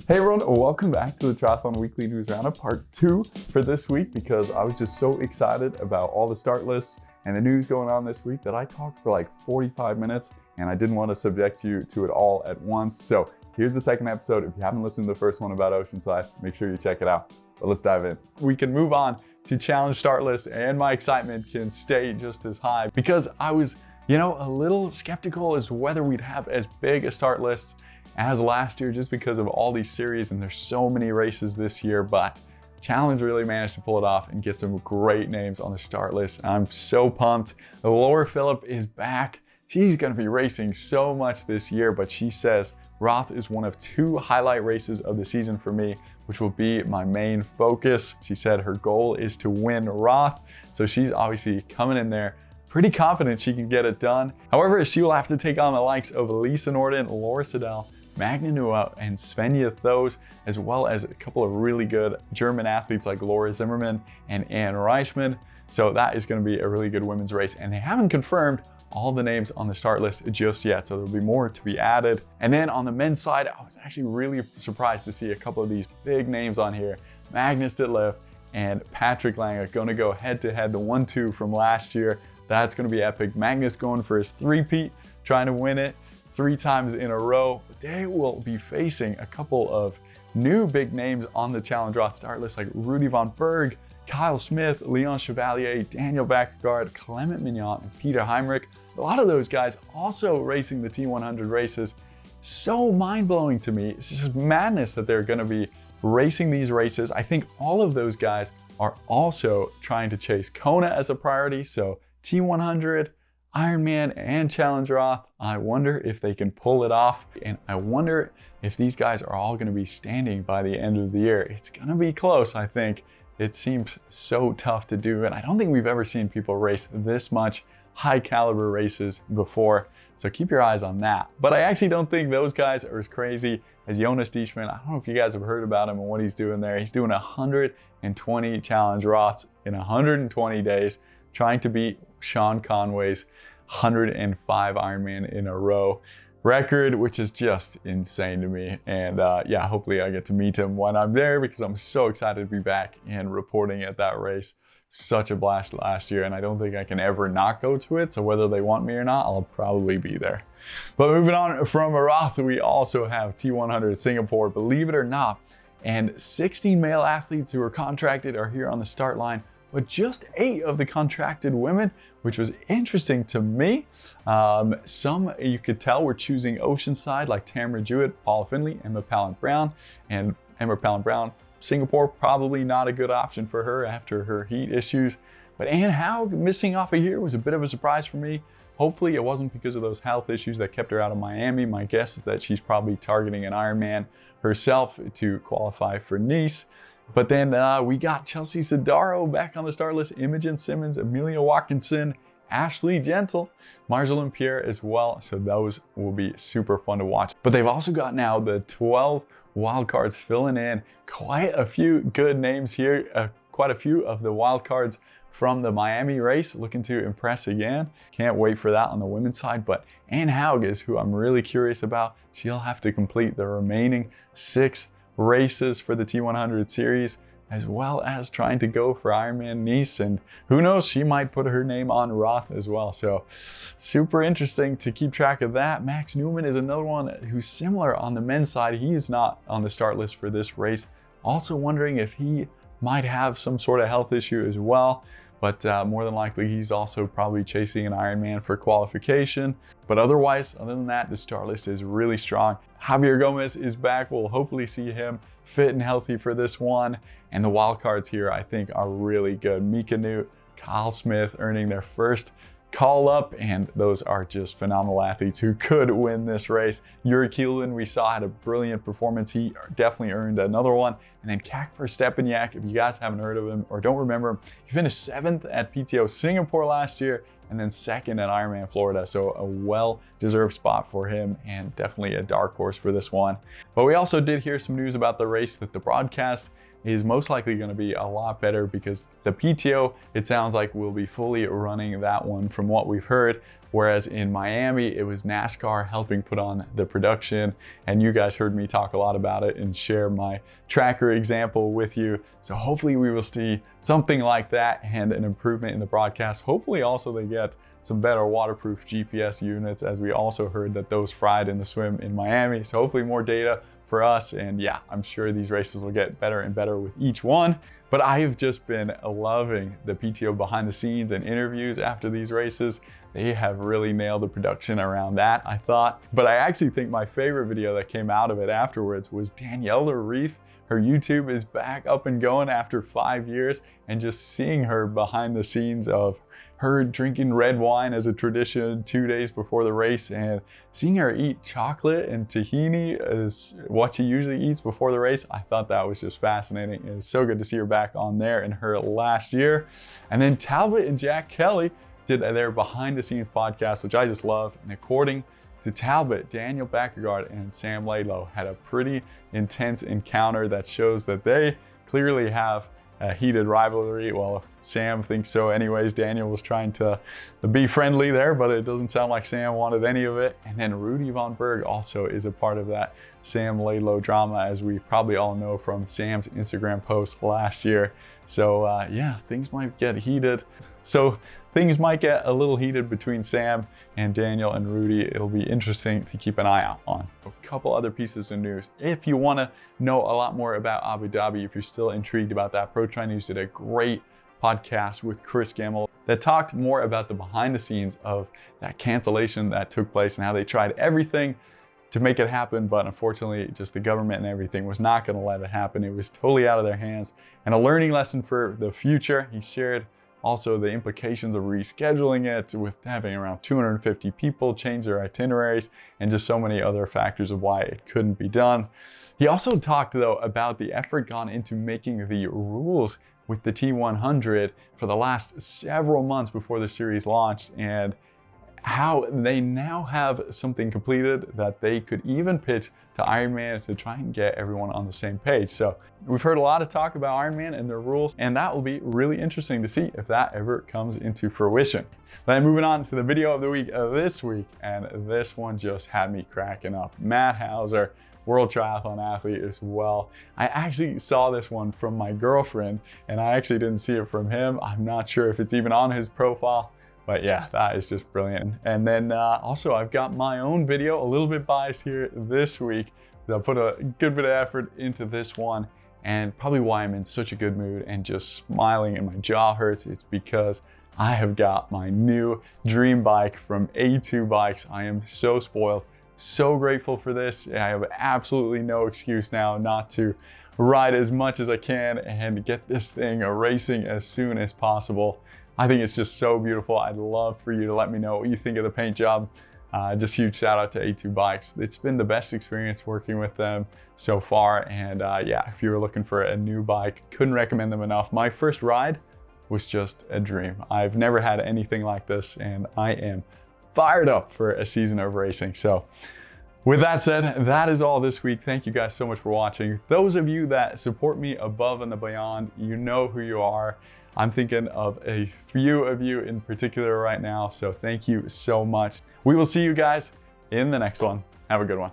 Hey everyone, welcome back to the Triathlon Weekly News Roundup, part 2 for this week, because I was just so excited about all the start lists and the news going on this week that I talked for like 45 minutes and I didn't want to subject you to it all at once. So here's the second episode. If you haven't listened to the first one about Oceanside, make sure you check it out. But let's dive in. We can move on to challenge start list, and my excitement can stay just as high because I was, a little skeptical as to whether we'd have as big a start list as last year just because of all these series, and there's so many races this year, but Challenge really managed to pull it off and get some great names on the start list. I'm so pumped. Laura Philipp is back. She's going to be racing so much this year, but she says Roth is one of 2 highlight races of the season for me, which will be my main focus. She said her goal is to win Roth, so she's obviously coming in there pretty confident she can get it done. However, she will have to take on the likes of Lisa Norden, Laura Sedel, Magna Nua, and Svenja Thos, as well as a couple of really good German athletes like Laura Zimmermann and Anne Reichman. So that is going to be a really good women's race, and they haven't confirmed all the names on the start list just yet, so there'll be more to be added. And then on the men's side, I was actually really surprised to see a couple of these big names on here. Magnus Ditlev and Patrick Lange going to go head-to-head, the 1-2 from last year. That's going to be epic. Magnus going for his three-peat, trying to win it 3 times in a row. But they will be facing a couple of new big names on the Challenge Roth start list, like Rudy von Berg, Kyle Smith, Leon Chevalier, Daniel Backergaard, Clement Mignon, and Peter Heimrich. A lot of those guys also racing the T100 races. So mind-blowing to me. It's just madness that they're going to be racing these races. I think all of those guys are also trying to chase Kona as a priority. So T100, Ironman, and Challenge Roth. I wonder if they can pull it off, and I wonder if these guys are all going to be standing by the end of the year. It's going to be close, I think. It seems so tough to do, and I don't think we've ever seen people race this much high caliber races before, so keep your eyes on that. But I actually don't think those guys are as crazy as Jonas Deichmann. I don't know if you guys have heard about him and what he's doing there. He's doing 120 Challenge Roths in 120 days, trying to beat Sean Conway's 105 Ironman in a row record, which is just insane to me. And yeah, hopefully I get to meet him when I'm there, because I'm so excited to be back and reporting at that race. Such a blast last year, and I don't think I can ever not go to it. So whether they want me or not, I'll probably be there. But moving on from Roth, we also have T100 Singapore, believe it or not. And 16 male athletes who are contracted are here on the start line, but just 8 of the contracted women, which was interesting to me. Some you could tell were choosing Oceanside, like Tamara Jewett, Paula Finley, Emma Pallant-Brown. And Emma Pallant-Brown, Singapore, probably not a good option for her after her heat issues. But Anne Haug missing off a year was a bit of a surprise for me. Hopefully it wasn't because of those health issues that kept her out of Miami. My guess is that she's probably targeting an Ironman herself to qualify for Nice. But then we got Chelsea Sodaro back on the start list, Imogen Simmons, Amelia Watkinson, Ashley Gentle, Marjolaine Pierre as well. So those will be super fun to watch. But they've also got now the 12 wildcards filling in. Quite a few good names here. Quite a few of the wildcards from the Miami race looking to impress again. Can't wait for that on the women's side. But Anne Haug is who I'm really curious about. She'll have to complete the remaining 6 races for the T100 series, as well as trying to go for Ironman Nice, and who knows, she might put her name on Roth as well. So super interesting to keep track of that. Max Newman is another one who's similar on the men's side. He is not on the start list for this race. Also wondering if he might have some sort of health issue as well. But more than likely, he's also probably chasing an Ironman for qualification. But otherwise, other than that, the start list is really strong. Javier Gomez is back. We'll hopefully see him fit and healthy for this one. And the wildcards here, I think, are really good. Mika Newt, Kyle Smith earning their first call up, and those are just phenomenal athletes who could win this race. Yuri Keelan, we saw, had a brilliant performance. He definitely earned another one. And then Kakper Stepaniak, if you guys haven't heard of him or don't remember him, he finished 7th at PTO Singapore last year, and then 2nd at Ironman Florida. So a well-deserved spot for him, and definitely a dark horse for this one. But we also did hear some news about the race that the broadcast is most likely going to be a lot better because the PTO, it sounds like, will be fully running that one from what we've heard. Whereas in Miami, it was NASCAR helping put on the production. And you guys heard me talk a lot about it and share my tracker example with you. So hopefully we will see something like that and an improvement in the broadcast. Hopefully also they get some better waterproof GPS units, as we also heard that those fried in the swim in Miami. So hopefully more data for us. And yeah, I'm sure these races will get better and better with each one. But I have just been loving the PTO behind the scenes and interviews after these races. They have really nailed the production around that, I thought. But I actually think my favorite video that came out of it afterwards was Daniela. Her YouTube is back up and going after 5 years, and just seeing her behind the scenes of her drinking red wine as a tradition 2 days before the race, and seeing her eat chocolate and tahini as what she usually eats before the race, I thought that was just fascinating. It's so good to see her back on there in her last year. And then Talbot and Jack Kelly did their behind the scenes podcast, which I just love. And according to Talbot, Daniel Beckergaard and Sam Laidlow had a pretty intense encounter that shows that they clearly have a heated rivalry. Well, Sam thinks so anyways. Daniel was trying to be friendly there, but it doesn't sound like Sam wanted any of it. And then Rudy Von Berg also is a part of that Sam Laidlow drama, as we probably all know from Sam's Instagram post last year. So yeah, things might get heated. So things might get a little heated between Sam and Daniel and Rudy. It'll be interesting to keep an eye out on. A couple other pieces of news. If you want to know a lot more about Abu Dhabi, if you're still intrigued about that, Pro Tri News did a great podcast with Chris Gamble that talked more about the behind the scenes of that cancellation that took place and how they tried everything to make it happen, but unfortunately just the government and everything was not going to let it happen. It was totally out of their hands, and a learning lesson for the future. He shared also the implications of rescheduling it, with having around 250 people change their itineraries, and just so many other factors of why it couldn't be done. He also talked though about the effort gone into making the rules with the T100 for the last several months before the series launched, and how they now have something completed that they could even pitch to Ironman to try and get everyone on the same page. So we've heard a lot of talk about Ironman and their rules, and that will be really interesting to see if that ever comes into fruition. Then moving on to the video of the week this week, and this one just had me cracking up. Matt Hauser, world triathlon athlete as well. I actually saw this one from my girlfriend, and I actually didn't see it from him. I'm not sure if it's even on his profile. But yeah, that is just brilliant. And then also I've got my own video, a little bit biased here this week. I'll put a good bit of effort into this one, and probably why I'm in such a good mood and just smiling and my jaw hurts, it's because I have got my new dream bike from A2 Bikes. I am so spoiled, so grateful for this. I have absolutely no excuse now not to ride as much as I can and get this thing racing as soon as possible. I think it's just so beautiful. I'd love for you to let me know what you think of the paint job. Just huge shout out to A2 Bikes. It's been the best experience working with them so far. And yeah, if you were looking for a new bike, couldn't recommend them enough. My first ride was just a dream. I've never had anything like this, and I am fired up for a season of racing. So with that said, that is all this week. Thank you guys so much for watching. Those of you that support me above and beyond, you know who you are. I'm thinking of a few of you in particular right now, so thank you so much. We will see you guys in the next one. Have a good one.